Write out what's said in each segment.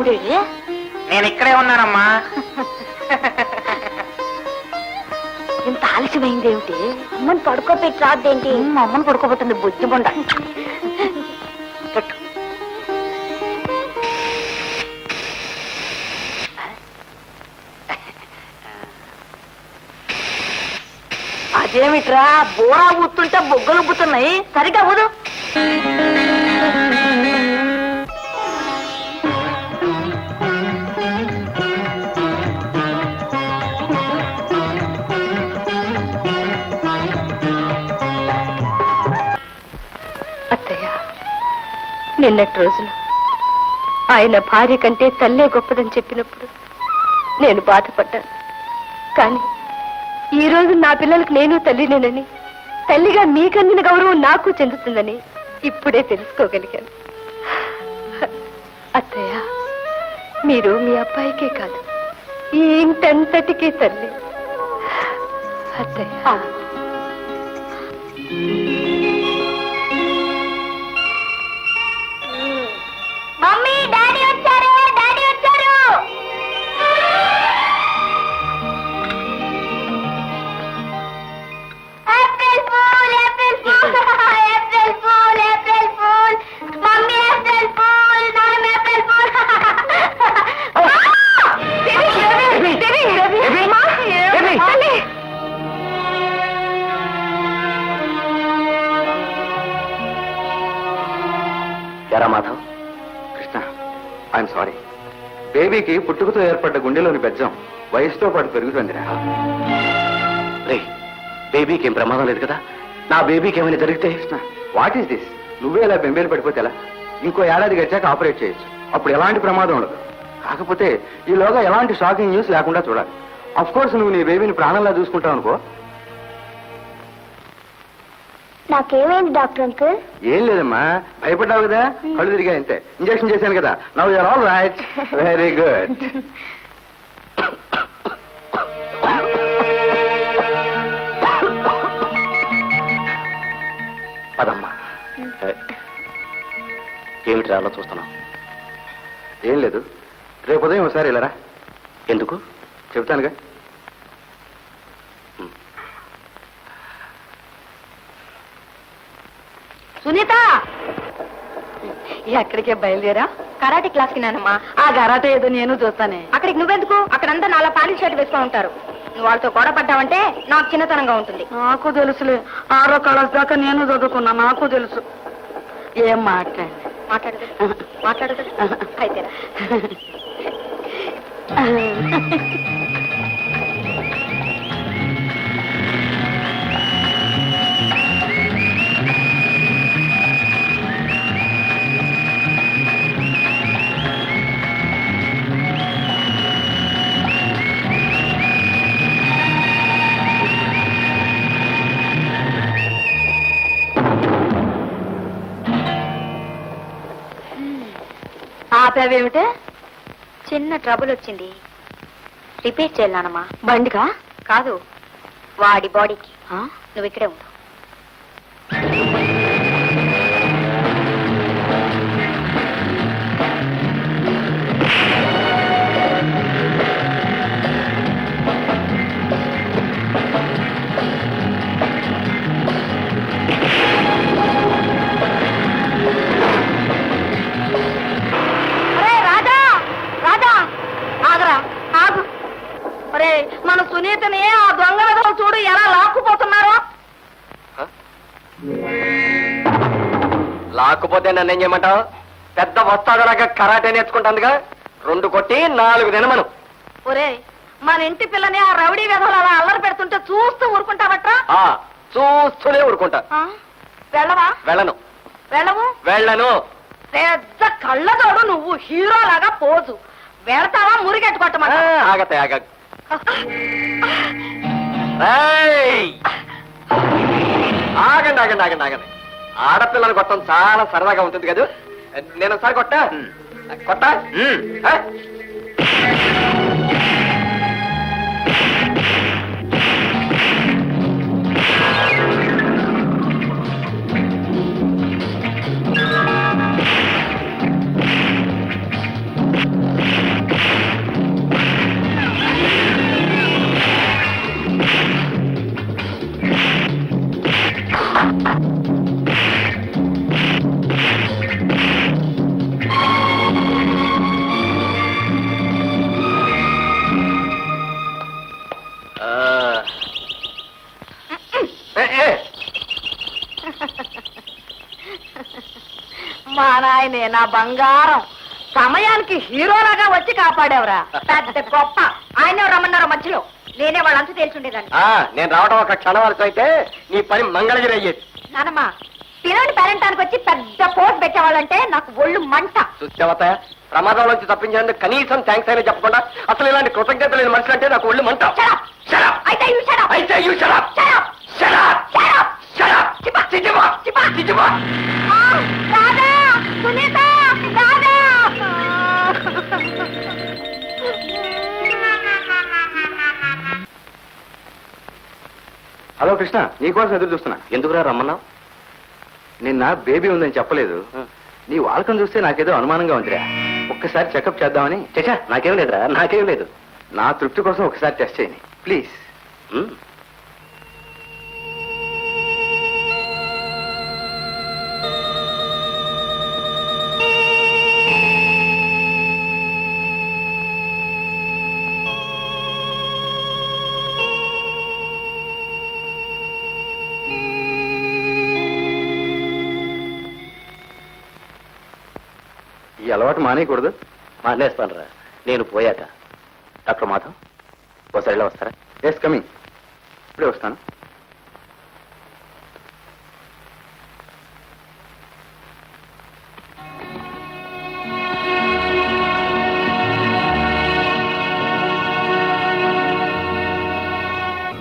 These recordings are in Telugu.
బాబేడి నేను ఇక్కడే ఉన్నానమ్మా. ఇంత ఆలస్యమైంది ఏమిటి? అమ్మని పడుకోపెట్టి రాదేంటి? మా అమ్మని పడుకోబోతుంది బుద్ధి బొండ. అదేమిట్రా బోరా ఊతుంటే బొగ్గలు ఉబ్బుతున్నాయి, సరిగా ఊదు. అత్తయ్య, నిన్నటి రోజులు ఆయన భార్య కంటే తల్లే గొప్పదని చెప్పినప్పుడు నేను బాధపడ్డాను. కానీ ఈ రోజు నా పిల్లలకు నేను తల్లినేనని, తల్లిగా మీకన్నిన గౌరవం నాకు చెందుతుందని ఇప్పుడే తెలుసుకోగలిగాను. అత్తయ్య, మీరు మీ అబ్బాయికే కాదు, ఈ ఇంటంతటికీ తల్లి. అత్తయ్య, మమ్మీ డాడీ వచ్చారు, డాడీ వచ్చారు. April fool, April fool, April fool, April fool. Mummy April fool, నాన్న ఏప్రిల్ ఫూల్. ఎరా మాధవ్, కృష్ణ, ఐఎమ్ సారీ. బేబీకి పుట్టుకతో ఏర్పడ్డ గుండెలోని బెజ్జం వయసుతో పాటు పెరుగుతుందిరా. రే, బేబీకి ఏం ప్రమాదం లేదు కదా? నా బేబీకి ఏమైనా జరిగితే? Krishna, what is this? నువ్వే ఇలా బెంబేలు పడిపోతే ఎలా? ఇంకో ఏడాది గడిచాక ఆపరేట్ చేయొచ్చు, అప్పుడు ఎలాంటి ప్రమాదం ఉండదు. కాకపోతే ఈలోగా ఎలాంటి షాకింగ్ న్యూస్ లేకుండా చూడాలి. అఫ్ కోర్స్ నువ్వు నీ బేబీని ప్రాణంలా చూసుకుంటావు అనుకో. నాకేమైంది డాక్టర్ అంకుల్? ఏం లేదమ్మా, భయపడ్డావు కదా, కళ్ళు తిరిగా అంతే. ఇంజక్షన్ చేశాను కదా, now you're all right. Very good. పదమ్మా. ఏమిటి అలా చూస్తున్నావు? ఏం లేదు, రేపు ఉదయం ఒకసారి వెళ్ళరా. ఎందుకు చెబుతానుగా. సునీత, ఎక్కడికే బయలుదేరా? కరాటే క్లాస్ కి నానమ్మా. ఆ కరాటే ఏదో నేను చూస్తానే. అక్కడికి నువ్వెందుకు? అక్కడంతా నాలా పాలిష్ షర్ట్ వేసుకుని ఉంటారు. నువ్వు వాళ్ళతో గొడవ పడ్డావంటే నాకు చిన్నతనంగా ఉంటుంది. నాకు తెలుసులే, 6వ క్లాస్ దాకా నేను చదువుకున్నా, నాకు తెలుసు. ఏం మాట్లాడదు మాట్లాడదు అయితేరా. ఆపేవేమిటే? చిన్న ట్రబుల్ వచ్చింది, రిపేర్ చేయాలమ్మా. బండికా? కాదు, వాడి బాడీకి. నువ్వు ఇక్కడే ఉండు. మన సునీతని ఆ దొంగ విధులు చూడు ఎలా లాక్కుపోతున్నారో. లాక్కుపోతే నన్ను ఏం చేయమంటావు? పెద్ద వస్తాదలాగా కరాటే నేర్చుకుంటానుగా, 2 కొట్టి 4 దినమను. ఒరే, మన ఇంటి పిల్లని ఆ రౌడీ విధులు అలా అల్లరి పెడుతుంటే చూస్తూ ఊరుకుంటావట్రా? చూస్తూనే ఊరుకుంటా. వెళ్ళవా? వెళ్ళను. వెళ్ళవు? వెళ్ళను. పెద్ద కళ్ళతోడు నువ్వు హీరో లాగా పోజు వెళ్తావా? మురిగెట్టుకోవటమా? ఆగతాయి ఆగ. ఆగండి ఆగండి ఆగండి ఆగండి. ఆడపిల్లని కొట్టడం చాలా సరదాగా ఉంటుంది కదా. నేను ఒకసారి కొట్టా కొట్టా. ఆయనే నా బంగారం. సమయానికి హీరోలాగా వచ్చి కాపాడేవరా. పెద్ద గొప్ప. ఆయనే రమ్మన్నారో మధ్యలో. నేనే వాళ్ళంతా తేల్చుండేదాన్ని. నేను రావడం ఒక క్షణం వరకు అయితే నీ పని మంగళగిరి అయ్యేది. నానమ్మా, పిల్లని పేరెంటానికి వచ్చి పెద్ద పోస్ట్ పెట్టేవాళ్ళంటే నాకు ఒళ్ళు మంట. చూసావత ప్రమాదం నుంచి తప్పించేందుకు కనీసం థ్యాంక్స్ అయినా చెప్పకుండా అసలు ఇలాంటి కృతజ్ఞత లేని మనుషులు అంటే నాకు ఒళ్ళు మంట. Shut up! అయితే you shut up! అయితే you shut up! Shut up! Shut up! Shut up! Shut up! చిపా! చిచిపా! చిపా! చిచిపా! రాధా! సునీత! రాధా! హలో కృష్ణ, నీకోసం ఎదురు చూస్తున్నా. ఎందుకురా రమ్మన్నావు? నిన్న బేబీ ఉందని చెప్పలేదు. నీ వాలకం చూస్తే నాకేదో అనుమానంగా ఉందిరా. ఒక్కసారి చెకప్ చేద్దామని. చచ్చా, నాకేం లేదురా, నాకేం లేదు. నా తృప్తి కోసం ఒకసారి టెస్ట్ చేయని ప్లీజ్. ఈ అలవాటు మానేయకూడదు. మానేస్తానురా నేను పోయాక. డాక్టర్ మాధవ్ ఒకసారి వస్తారా? Yes coming. ఇప్పుడే వస్తాను.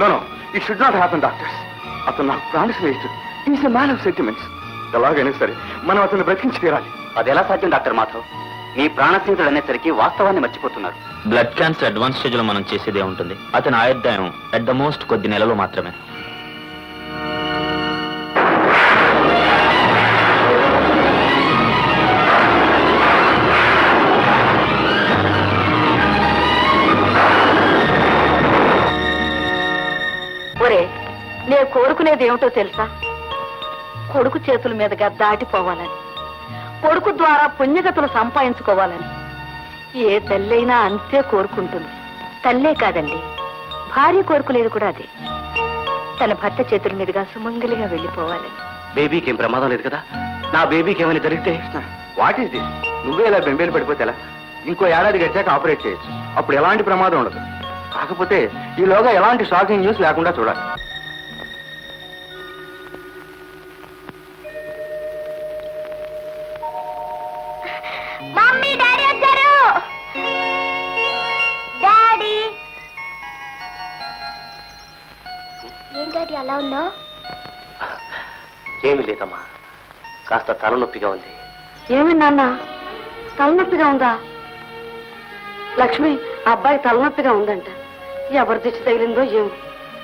No no, it should not happen doctors. అతను నాకు ప్రాణ స్నేహితుడు. Is a man of sentiments. ఎలాగైనా సరే మనం అతను బ్రతికించి తీరాలి. అది ఎలా సాధ్యం డాక్టర్ మాధవ్? మీ ప్రాణ స్నేహితుడు అనేసరికి వాస్తవాన్ని మర్చిపోతున్నారు. బ్లడ్ క్యాన్సర్ అడ్వాన్స్ స్టేజ్ లో మనం చేసేదే ఉంటుంది. అతని ఆయుర్దాయం అట్ ద మోస్ట్ కొద్ది నెలలు మాత్రమే. ఒరే, నేను కోరుకునేది ఏమిటో తెలుసా? కొడుకు చేతుల మీదుగా దాటిపోవాలని, కొడుకు ద్వారా పుణ్యగతులు సంపాదించుకోవాలని ఏ తల్లైనా అంతే కోరుకుంటుంది. తల్లే కాదండి, భార్య కోరుకునేది కూడా అదే. తన భర్త చేతుల మీదుగా సుమంగలిగా వెళ్ళిపోవాలని. బేబీకి ఏం ప్రమాదం లేదు కదా? నా బేబీకి ఏమైనా జరిగితే వాట్ ఈస్ దిస్? నువ్వే ఇలా బెంబేలు పడిపోతే ఎలా? ఇంకో ఏడాది గడిచాక ఆపరేట్ చేయొచ్చు. అప్పుడు ఎలాంటి ప్రమాదం ఉండదు. కాకపోతే ఈలోగా ఎలాంటి షాకింగ్ న్యూస్ లేకుండా చూడాలి. మమ్మీ, డాడీ వచ్చారు. డాడీ, ఏం డాడీ అలా ఉన్నావు? ఏమి లేదమ్మా, కాస్త తలనొప్పిగా ఉంది. ఏమి నాన్న, తలనొప్పిగా ఉందా? లక్ష్మి, ఆ అబ్బాయి తలనొప్పిగా ఉందంట. ఎవరి దిష్టి తగిలిందో ఏమో.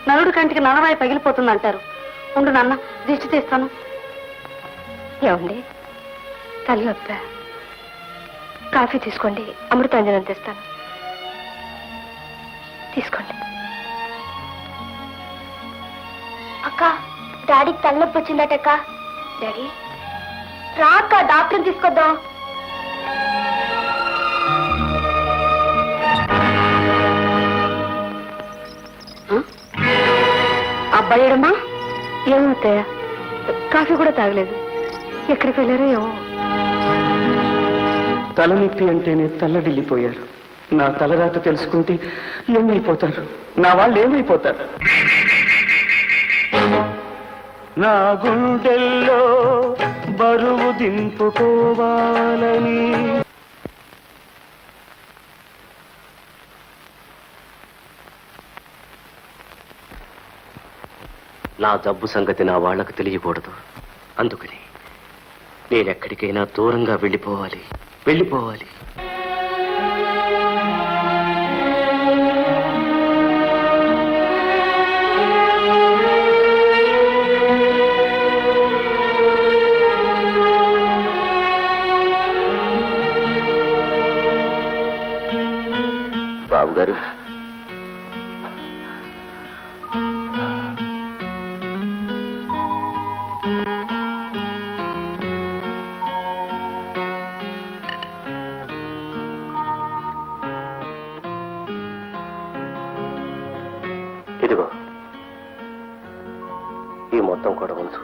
నలుడు కంటికి నలవాయి పగిలిపోతుందంటారు. ఉండు నాన్న, దిష్టి తీస్తాను. ఏమండి, తలనొప్పా? కాఫీ తీసుకోండి, అమృతాంజనం తెస్తాను. తీసుకోండి. అక్క, డాడీకి తలనొప్పి వచ్చిందటక్క. డాడీ రా అక్క, డాక్టర్ని తీసుకొద్దాం. అబ్బాయిడమ్మా, ఏమవుతాయా? కాఫీ కూడా తాగలేదు. ఎక్కడికి వెళ్ళారో ఏమో. తలనొప్పి అంటేనే తల్లడిల్లిపోయారు. నా తలరాత తెలుసుకుంటే ఏమైపోతారు? నా వాళ్ళు ఏమైపోతారు? నా గుండెల్లో బరువు దింపుకోవాలని నా జబ్బు సంగతి నా వాళ్లకు తెలియకూడదు. అందుకని నేనెక్కడికైనా దూరంగా వెళ్ళిపోవాలి. బాబు గారు, ఇదిగో ఈ మొత్తం కూడా ఉంచు.